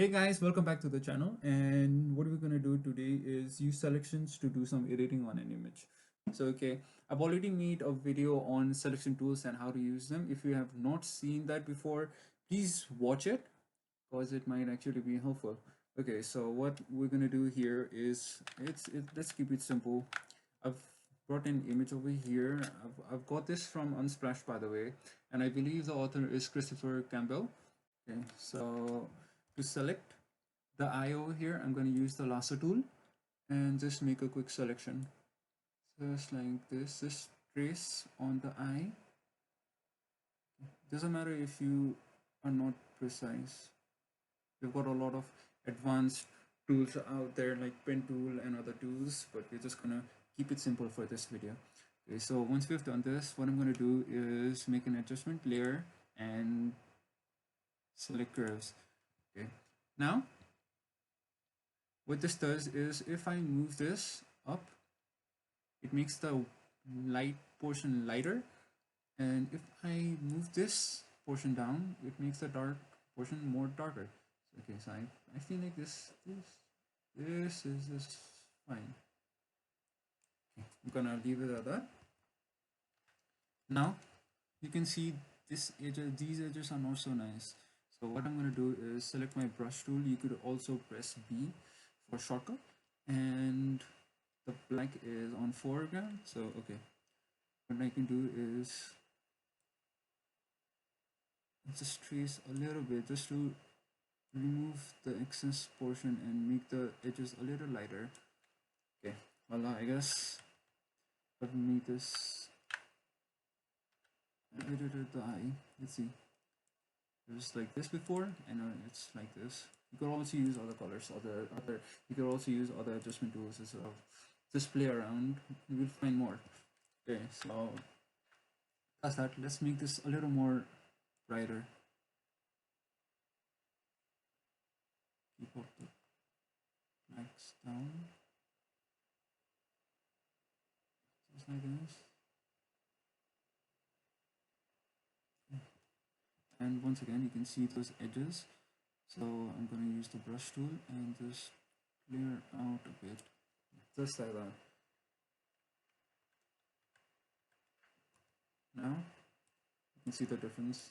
Hey guys, welcome back to the channel. And what we're gonna do today is use selections to do some editing on an image. I've already made a video on selection tools and how to use them. If you have not seen that before, please watch it because it might actually be helpful. Okay, so what we're gonna do here is let's keep it simple. I've brought an image over here. I've got this from Unsplash, by the way, and I believe the author is Christopher Campbell. Okay, so to select the eye over here, I'm going to use the lasso tool and just make a quick selection. Just like this, just trace on the eye. Doesn't matter if you are not precise. We've got a lot of advanced tools out there like pen tool and other tools, but we're just gonna keep it simple for this video. Okay, so once we've done this, what I'm gonna do is make an adjustment layer and select curves. Okay, now what this does is if I move this up, it makes the light portion lighter, and if I move this portion down, it makes the dark portion more darker. Okay, so I feel like this is fine. Okay, I'm gonna leave it at that. Now you can see these edges are not so nice. So what I'm gonna do is select my brush tool. You could also press B for shortcut, and the black is on foreground. So okay, what I can do is just trace a little bit just to remove the excess portion and make the edges a little lighter. Okay, voila, I guess I've made this edited the eye. Let's see. It was like this before, and it's like this. You could also use other colors, other. You could also use other adjustment tools as well. Just play around. You will find more. Okay, so that's that. Let's make this a little more brighter. Keep up the blacks down. Just like this. And once again, you can see those edges. So I'm going to use the brush tool and just clear out a bit, just like that. Now you can see the difference.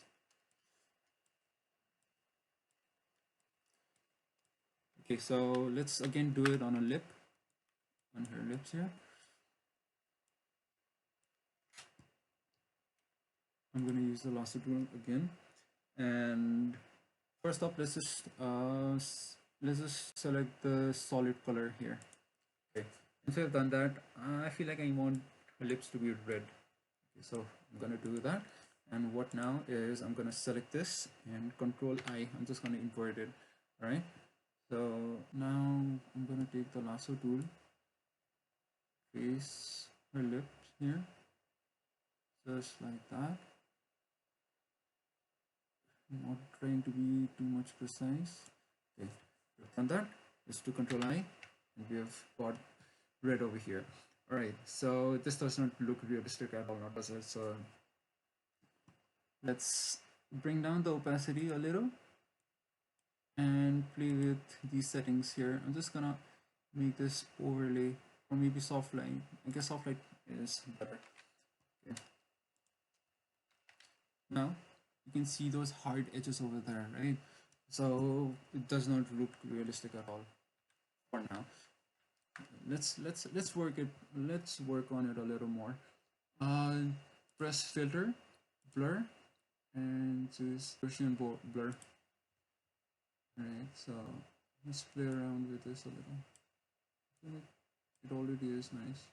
Okay, so let's again do it on a lip, on her lips here. I'm going to use the lasso tool again, and first up, let's just select the solid color here. Okay, once I've done that, I feel like I want her lips to be red. Okay, so I'm gonna do that, and what now is I'm gonna select this and Control I. I'm just gonna invert it. All right. So now I'm gonna take the lasso tool, trace her lips here, just like that. I'm not trying to be too much precise. Okay, we've done that. Let's do Control I, and we have got red over here. All right. So this does not look realistic at all, not does it? So let's bring down the opacity a little and play with these settings here. I'm just gonna make this overlay or maybe soft light. I guess soft light is better. Okay. Now you can see those hard edges over there, right? So it does not look realistic at all for now. Let's work it. Let's work on it a little more. Press filter, blur, and choose Gaussian blur. Alright, so let's play around with this a little. It already is nice.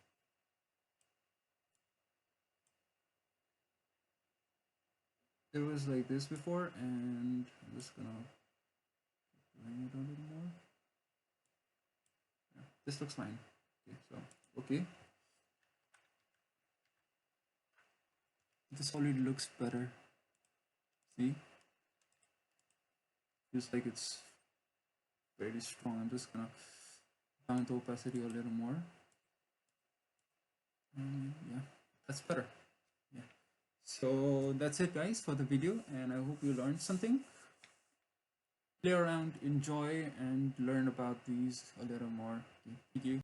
It was like this before, and I'm just gonna bring it a little more. Yeah, this looks fine. Okay, so okay. This already looks better. See? Feels like it's very strong. I'm just gonna down the opacity a little more. Yeah, that's better. Yeah. So that's it guys for the video, and I hope you learned something. play around, enjoy, and learn about these a little more. Thank you.